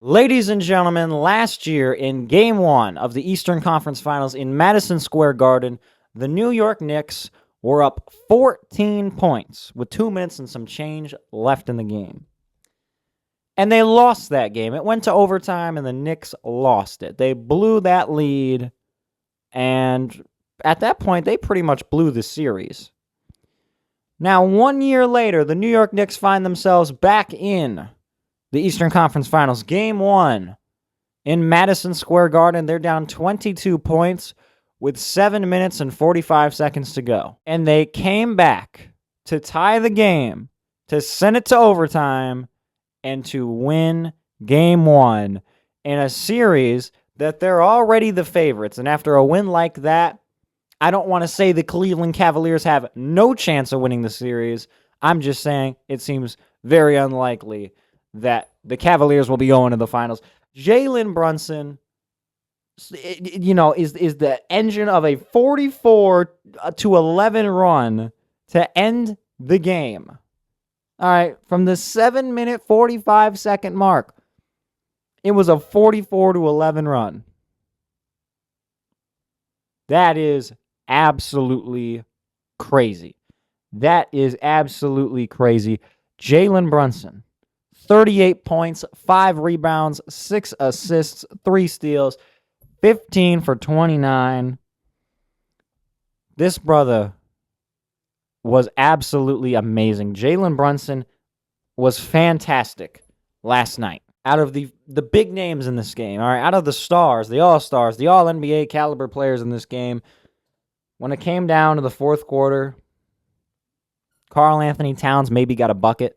Ladies and gentlemen, last year in Game 1 of the Eastern Conference Finals in Madison Square Garden, the New York Knicks were up 14 points with 2 minutes and some change left in the game. And they lost that game. It went to overtime, and the Knicks lost it. They blew that lead, and at that point, they pretty much blew the series. Now, 1 year later, the New York Knicks find themselves back in the Eastern Conference Finals. Game 1 in Madison Square Garden. They're down 22 points with 7 minutes and 45 seconds to go. And they came back to tie the game, to send it to overtime, and to win Game 1 in a series that they're already the favorites. And after a win like that, I don't want to say the Cleveland Cavaliers have no chance of winning the series. I'm just saying it seems very unlikely that the Cavaliers will be going to the finals. Jalen Brunson, is the engine of a 44-11 run to end the game. All right, from the 7-minute, 45-second mark, it was a 44-11 run. That is absolutely crazy. That is absolutely crazy. Jalen Brunson, 38 points, 5 rebounds, 6 assists, 3 steals, 15 for 29. This brother was absolutely amazing. Jalen Brunson was fantastic last night. Out of the big names in this game, all right, out of the stars, the all-stars, the all-NBA caliber players in this game, when it came down to the fourth quarter, Karl Anthony Towns maybe got a bucket.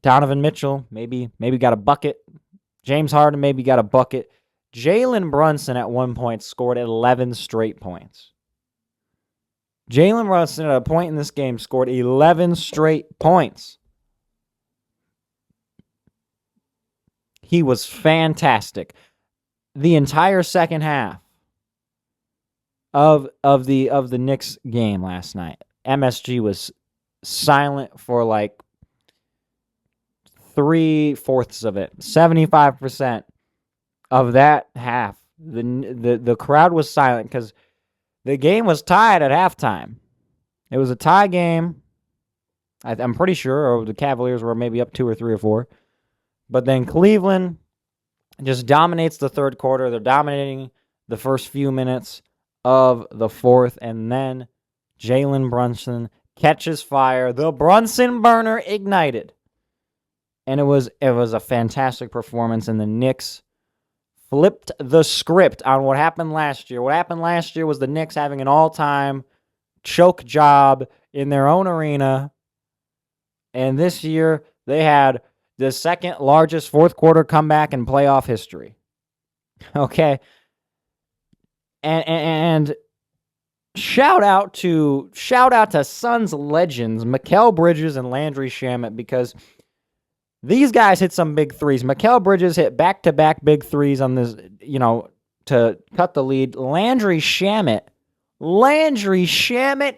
Donovan Mitchell maybe got a bucket. James Harden maybe got a bucket. Jalen Brunson at one point scored 11 straight points. Jalen Brunson at a point in this game scored 11 straight points. He was fantastic. The entire second half of the Knicks game last night, MSG was silent for like 3/4 of it. 75% of that half, the crowd was silent because the game was tied at halftime. It was a tie game. I'm pretty sure, or the Cavaliers were maybe up 2 or 3 or 4. But then Cleveland just dominates the third quarter. They're dominating the first few minutes of the fourth, and then Jalen Brunson catches fire. The Brunson burner ignited. And it was a fantastic performance, and the Knicks flipped the script on what happened last year. What happened last year was the Knicks having an all-time choke job in their own arena, and this year they had the second largest fourth quarter comeback in playoff history. Okay? And shout out to Suns legends Mikal Bridges and Landry Shamet, because these guys hit some big threes. Mikal Bridges hit back-to-back big threes on this, to cut the lead. Landry Shamet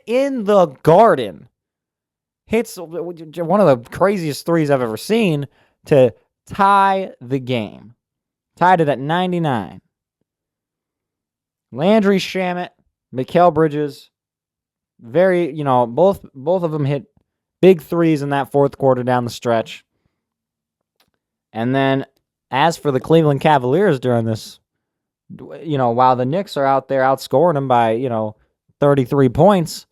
in the Garden hits one of the craziest threes I've ever seen to tie the game. Tied it at 99. Landry Shamet, Mikal Bridges, both of them hit big threes in that fourth quarter down the stretch. And then, as for the Cleveland Cavaliers during this, while the Knicks are out there outscoring them by, 33 points,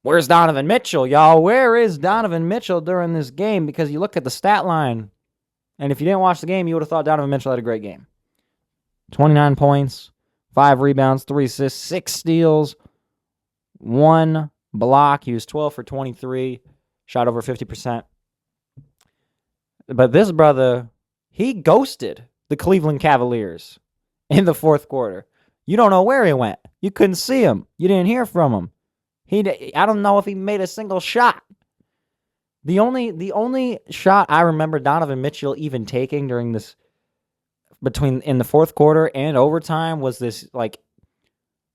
where's Donovan Mitchell, y'all? Where is Donovan Mitchell during this game? Because you look at the stat line, and if you didn't watch the game, you would have thought Donovan Mitchell had a great game. 29 points, 5 rebounds, 3 assists, 6 steals, 1 block. He was 12 for 23, shot over 50%. But this brother, he ghosted the Cleveland Cavaliers in the fourth quarter. You don't know where he went. You couldn't see him. You didn't hear from him. I don't know if he made a single shot. The only shot I remember Donovan Mitchell even taking during this, in the fourth quarter and overtime, was this like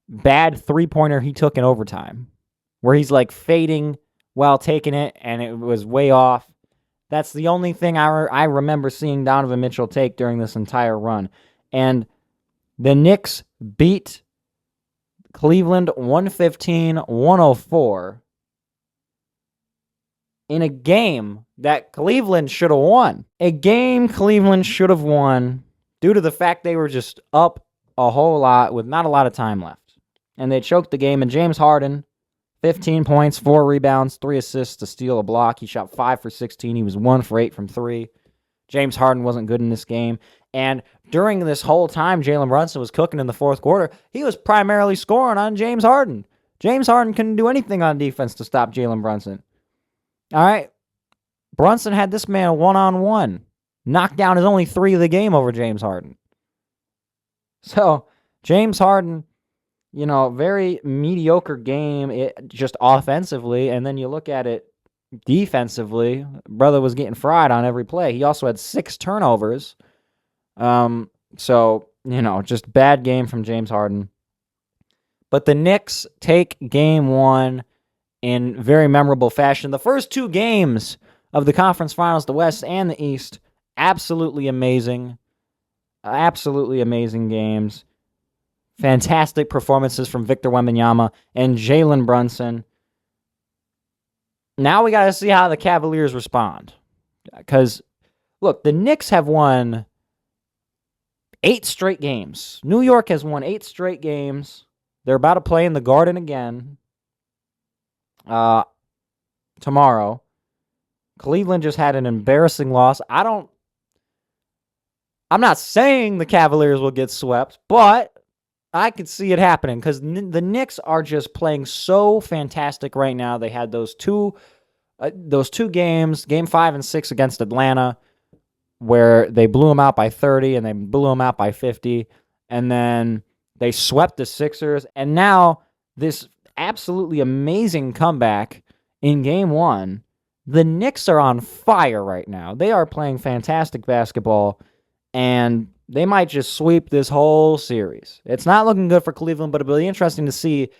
bad 3-pointer he took in overtime, where he's like fading while taking it, and it was way off. That's the only thing I remember seeing Donovan Mitchell take during this entire run. And the Knicks beat Cleveland 115-104 in a game that Cleveland should have won. A game Cleveland should have won due to the fact they were just up a whole lot with not a lot of time left. And they choked the game, and James Harden, 15 points, 4 rebounds, 3 assists to steal a block. He shot 5 for 16. He was 1 for 8 from 3. James Harden wasn't good in this game. And during this whole time Jalen Brunson was cooking in the fourth quarter, he was primarily scoring on James Harden. James Harden couldn't do anything on defense to stop Jalen Brunson. All right. Brunson had this man one-on-one. Knocked down his only 3 of the game over James Harden. So, James Harden, very mediocre game just offensively, and then you look at it defensively, brother was getting fried on every play. He also had 6 turnovers. So, just bad game from James Harden. But the Knicks take game 1 in very memorable fashion. The first 2 games of the conference finals, the West and the East, absolutely amazing. Absolutely amazing games. Fantastic performances from Victor Wembanyama and Jalen Brunson. Now we got to see how the Cavaliers respond. Because, look, the Knicks have won 8 straight games. New York has won 8 straight games. They're about to play in the Garden again tomorrow. Cleveland just had an embarrassing loss. I'm not saying the Cavaliers will get swept, but I could see it happening because the Knicks are just playing so fantastic right now. They had those two games, game 5 and 6 against Atlanta, where they blew them out by 30 and they blew them out by 50, and then they swept the Sixers, and now this absolutely amazing comeback in game 1. The Knicks are on fire right now. They are playing fantastic basketball, and they might just sweep this whole series. It's not looking good for Cleveland, but it'll be interesting to see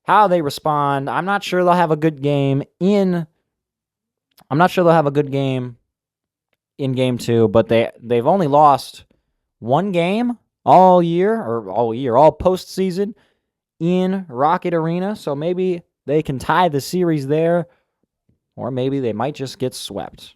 how they respond. I'm not sure they'll have a good game in game 2, but they've only lost 1 game all postseason in Rocket Arena, so maybe they can tie the series there, or maybe they might just get swept.